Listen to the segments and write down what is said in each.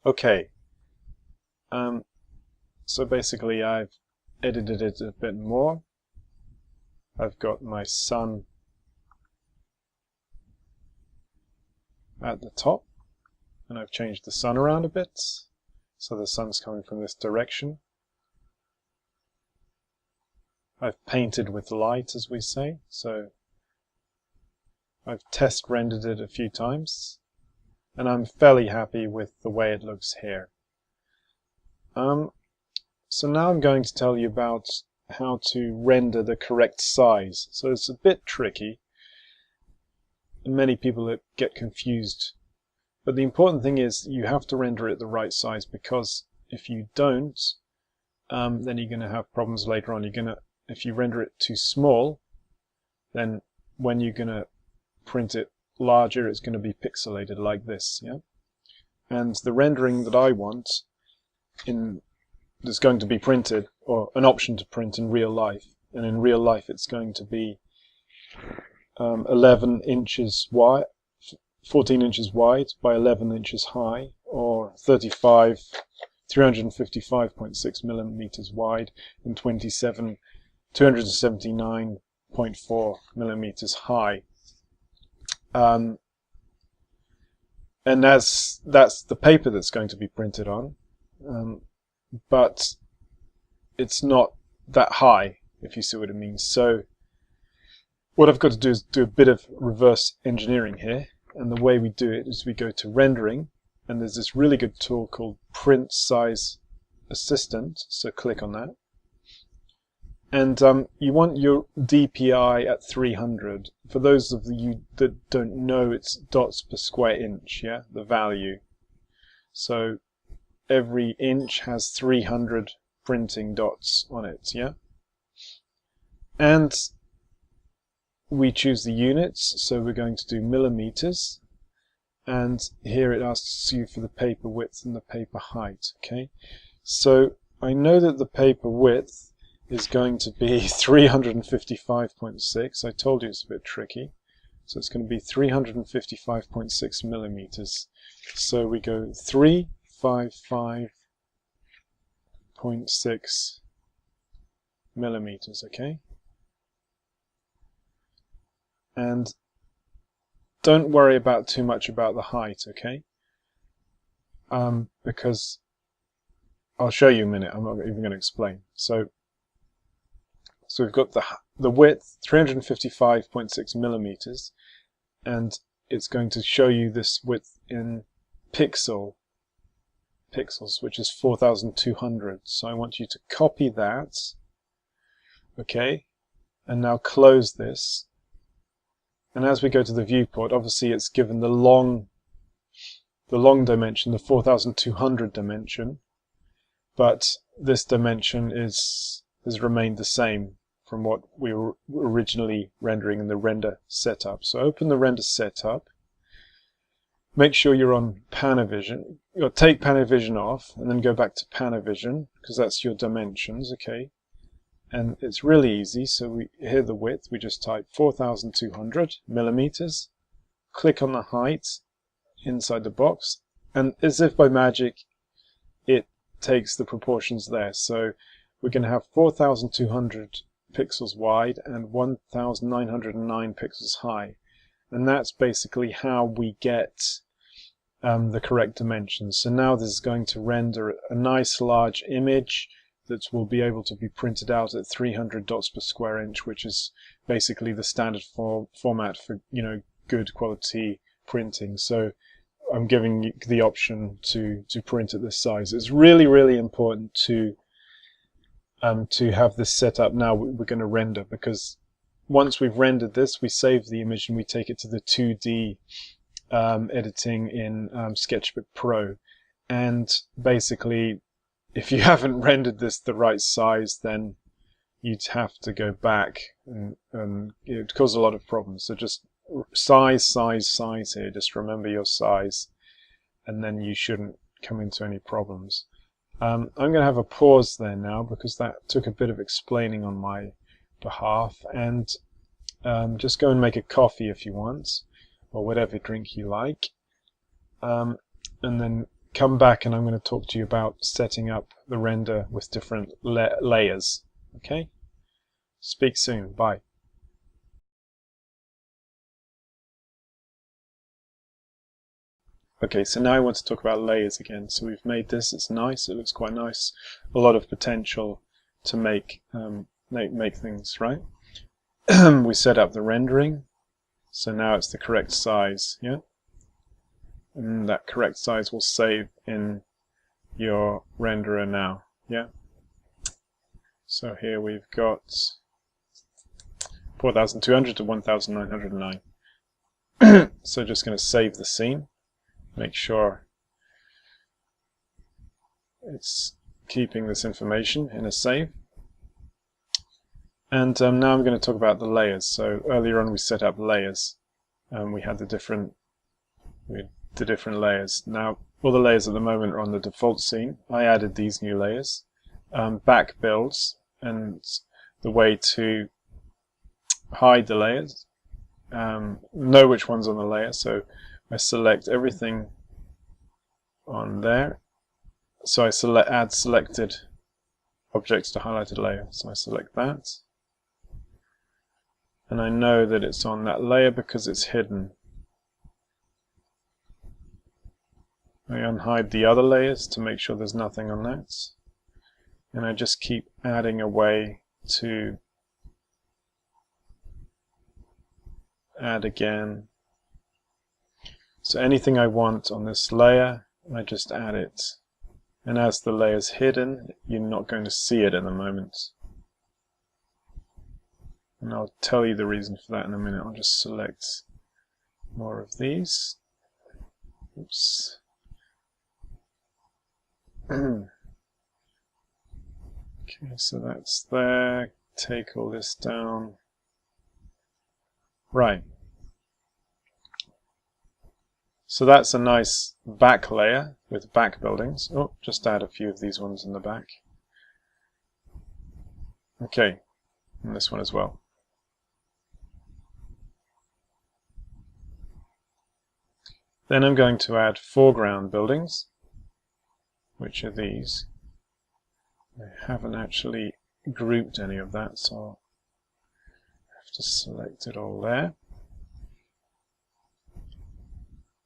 Okay, so basically I've edited it a bit more. I've got my sun at the top, and I've changed the sun around a bit, so the sun's coming from this direction. I've painted with light, as we say, so I've test rendered it a few times, and I'm fairly happy with the way it looks here. So now I'm going to tell you about how to render the correct size. So it's a bit tricky, and many people get confused. But the important thing is you have to render it the right size, because if you don't, then you're going to have problems later on. If you render it too small, then when you're going to print it larger, it's going to be pixelated like this. Yeah. And the rendering that I want that's going to be printed, or an option to print in real life, and in real life it's going to be 11 inches wide, 14 inches wide by 11 inches high, or 355.6 millimeters wide and 279.4 millimeters high. And that's the paper that's going to be printed on. But it's not that high, if you see what it means. So what I've got to do is do a bit of reverse engineering here, and the way we do it is we go to rendering, and there's this really good tool called Print Size Assistant, so click on that. And you want your DPI at 300. For those of you that don't know, it's dots per square inch, yeah, the value. So every inch has 300 printing dots on it, yeah? And we choose the units, so we're going to do millimeters, and here it asks you for the paper width and the paper height, okay? So I know that the paper width is going to be 355.6. I told you it's a bit tricky. So it's going to be 355.6 millimeters. So we go 355.6 millimeters, okay? And don't worry too much about the height, okay? Because I'll show you in a minute. I'm not even going to explain. So we've got the width, 355.6 millimeters, and it's going to show you this width in pixels, which is 4,200. So I want you to copy that, okay, and now close this. And as we go to the viewport, obviously it's given the long dimension, the 4,200 dimension, but this dimension has remained the same from what we were originally rendering in the render setup. So open the render setup, make sure you're on Panavision, take Panavision off and then go back to Panavision, because that's your dimensions, okay? And it's really easy, so here the width, we just type 4,200 millimeters, click on the height inside the box, and as if by magic it takes the proportions there. So we're going to have 4,200 pixels wide and 1,909 pixels high, and that's basically how we get the correct dimensions. So now this is going to render a nice large image that will be able to be printed out at 300 dots per square inch, which is basically the standard format for good quality printing. So I'm giving you the option to print at this size. It's really important to have this set up now. We're going to render, because once we've rendered this, we save the image and we take it to the 2D editing in Sketchbook Pro. And basically, if you haven't rendered this the right size, then you'd have to go back, and it would cause a lot of problems. So just size here. Just remember your size, and then you shouldn't come into any problems. I'm going to have a pause there now, because that took a bit of explaining on my behalf, and just go and make a coffee if you want, or whatever drink you like, and then come back and I'm going to talk to you about setting up the render with different layers. Okay? Speak soon. Bye. Okay, so now I want to talk about layers again. So we've made this, it's nice, it looks quite nice. A lot of potential to make things, right? We set up the rendering, so now it's the correct size, yeah? And that correct size will save in your renderer now, yeah? So here we've got 4200 to 1909. So just going to save the scene, make sure it's keeping this information in a save. And now I'm going to talk about the layers. So earlier on we set up layers. We had the different layers. Now all the layers at the moment are on the default scene. I added these new layers. Back builds, and the way to hide the layers. Know which one's on the layer. So I select everything on there. So I add selected objects to highlighted layer. So I select that. And I know that it's on that layer because it's hidden. I unhide the other layers to make sure there's nothing on that. And I just keep adding a way to add again. So anything I want on this layer, I just add it. And as the layer's hidden, you're not going to see it at the moment. And I'll tell you the reason for that in a minute. I'll just select more of these. Oops. Okay, so that's there. Take all this down. Right. So that's a nice back layer with back buildings. Oh, just add a few of these ones in the back. Okay, and this one as well. Then I'm going to add foreground buildings, which are these. I haven't actually grouped any of that, so I'll have to select it all there.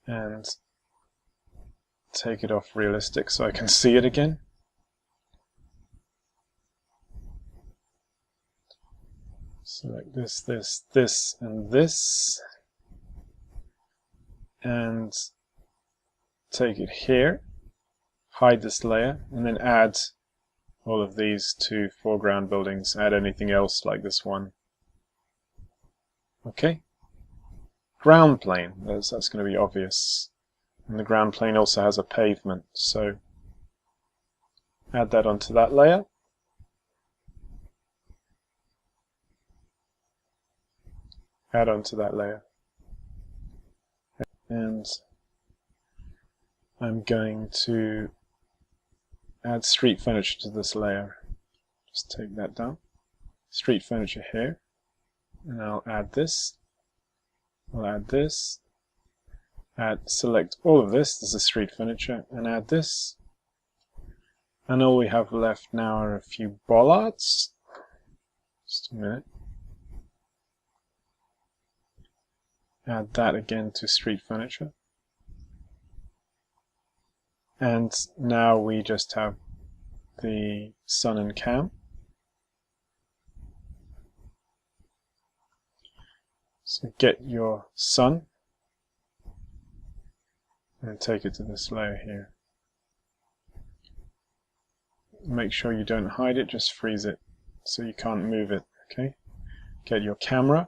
And take it off realistic so I can see it again. Select this, this, this, and this. And take it here, hide this layer, and then add all of these to foreground buildings. Add anything else like this one. Okay. Ground plane, that's going to be obvious. And the ground plane also has a pavement, so add that onto that layer. Add onto that layer. And I'm going to add street furniture to this layer. Just take that down. Street furniture here. And I'll add this. I'll add this. Select all of this. This is street furniture. And add this. And all we have left now are a few bollards. Just a minute. Add that again to street furniture. And now we just have the sun and cam. So get your sun and take it to this layer here. Make sure you don't hide it, just freeze it so you can't move it. Okay. Get your camera.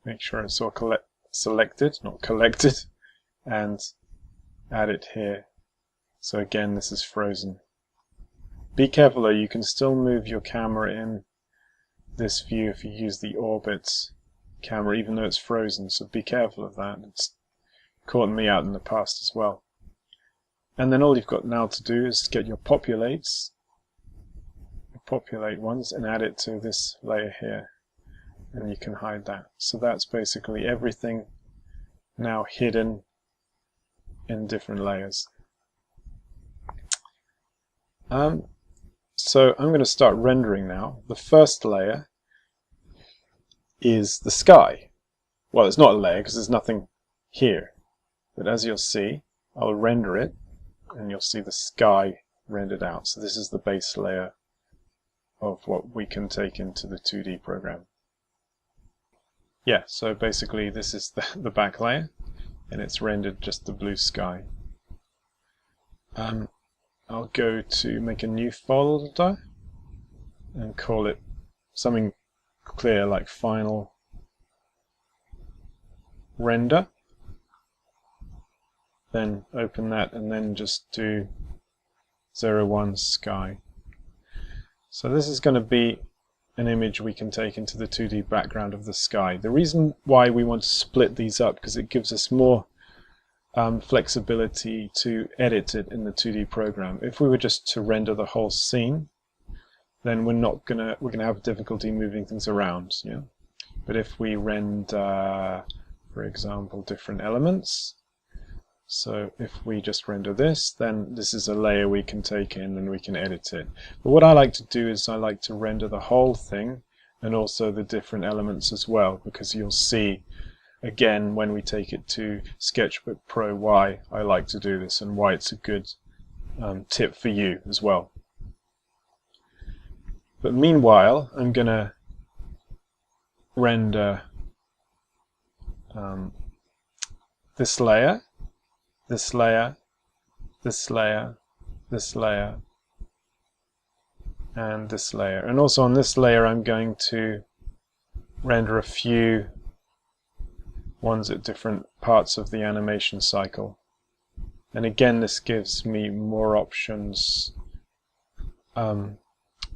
Make sure it's all selected, not collected, and add it here. So again, this is frozen. Be careful though, you can still move your camera in this view if you use the orbit camera, even though it's frozen, so be careful of that. It's caught me out in the past as well. And then all you've got now to do is get your populate ones and add it to this layer here. and you can hide that. So that's basically everything now hidden in different layers. So I'm going to start rendering now. The first layer is the sky. Well, it's not a layer because there's nothing here, but as you'll see, I'll render it and you'll see the sky rendered out. So this is the base layer of what we can take into the 2D program. Yeah, so basically this is the back layer, and it's rendered just the blue sky. I'll go to make a new folder and call it something clear like final render. Then open that and then just do 01 sky. So this is going to be an image we can take into the 2D background of the sky. The reason why we want to split these up because it gives us more flexibility to edit it in the 2D program. If we were just to render the whole scene, then we're gonna have difficulty moving things around. Yeah? But if we render, for example, different elements, so if we just render this, then this is a layer we can take in and we can edit it. But what I like to do is I like to render the whole thing and also the different elements as well, because you'll see again when we take it to Sketchbook Pro why I like to do this and why it's a good tip for you as well. But meanwhile, I'm going to render this layer, this layer, this layer, this layer, and this layer. And also on this layer I'm going to render a few ones at different parts of the animation cycle. And again, this gives me more options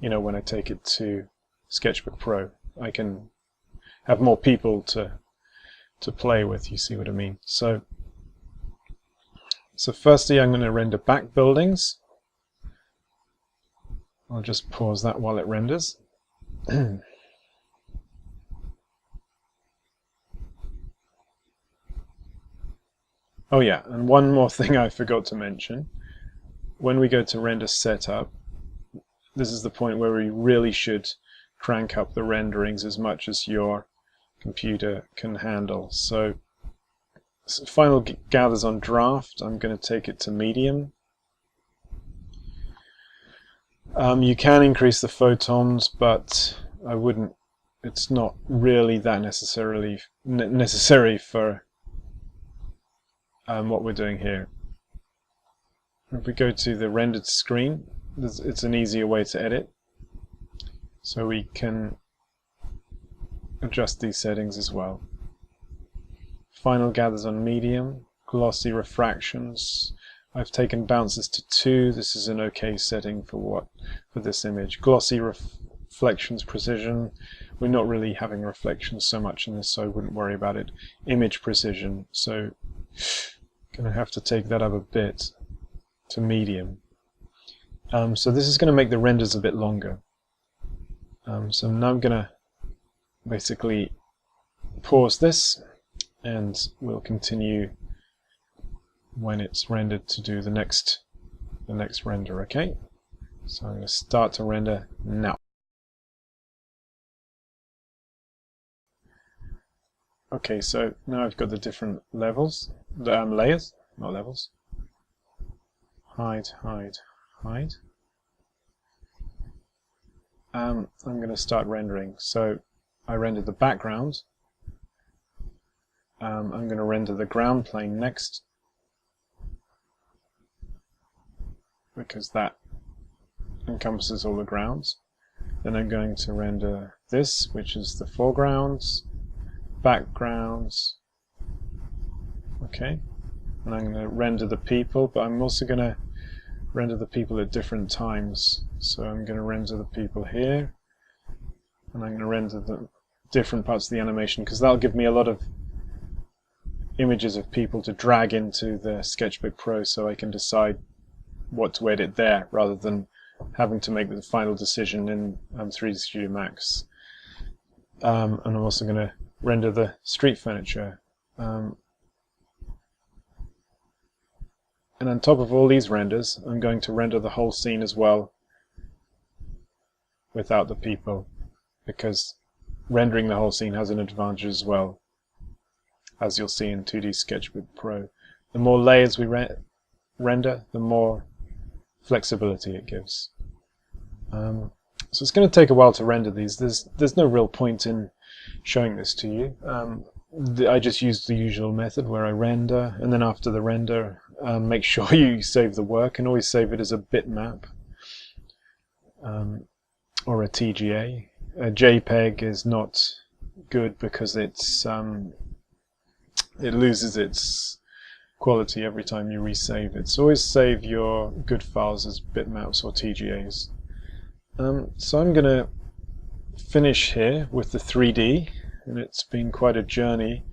you know, when I take it to Sketchbook Pro. I can have more people to play with, you see what I mean. So firstly I'm going to render back buildings. I'll just pause that while it renders. Oh yeah, and one more thing I forgot to mention. When we go to render setup, this is the point where we really should crank up the renderings as much as your computer can handle. So final gathers on draft, I'm going to take it to medium. You can increase the photons, but I wouldn't. It's not really that necessary for what we're doing here. If we go to the rendered screen, it's an easier way to edit. So we can adjust these settings as well. Final gathers on medium, glossy refractions. I've taken bounces to 2. This is an okay setting for this image. Glossy reflections precision. We're not really having reflections so much in this, so I wouldn't worry about it. Image precision. So gonna have to take that up a bit to medium. So this is going to make the renders a bit longer. So now I'm going to basically pause this and we'll continue when it's rendered to do the next render, okay? So I'm going to start to render now. Okay, so now I've got the different levels, layers, not levels. Hide, hide, hide. I'm going to start rendering. So I rendered the background. I'm going to render the ground plane next, because that encompasses all the grounds. Then I'm going to render this, which is the foregrounds, backgrounds. Okay, and I'm going to render the people, but I'm also going to render the people at different times. So I'm going to render the people here, and I'm going to render the different parts of the animation, because that'll give me a lot of images of people to drag into the Sketchbook Pro, so I can decide what to edit there rather than having to make the final decision in 3D Studio Max. and I'm also going to render the street furniture. And on top of all these renders, I'm going to render the whole scene as well without the people, because rendering the whole scene has an advantage as well, as you'll see in 2D Sketchbook Pro. The more layers we render, the more flexibility it gives. So it's going to take a while to render these. There's no real point in showing this to you. I just use the usual method where I render, and then after the render, make sure you save the work, and always save it as a bitmap or a TGA. A JPEG is not good because it loses its quality every time you resave it. So always save your good files as bitmaps or TGAs. So I'm going to finish here with the 3D, and it's been quite a journey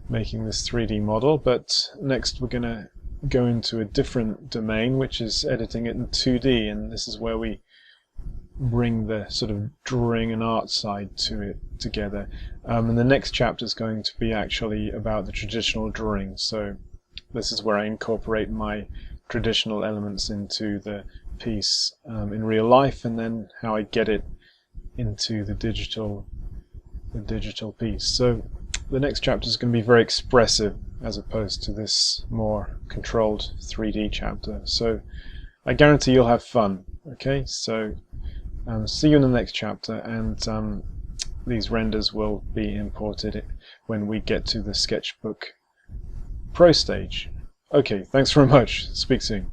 making this 3D model, but next we're going to go into a different domain, which is editing it in 2D, and this is where we bring the sort of drawing and art side to it together. And the next chapter is going to be actually about the traditional drawing, so this is where I incorporate my traditional elements into the piece in real life, and then how I get it into the digital piece. So the next chapter is going to be very expressive as opposed to this more controlled 3D chapter. So I guarantee you'll have fun. Okay, so see you in the next chapter, and these renders will be imported when we get to the Sketchbook Pro stage. Okay, thanks very much. Speak soon.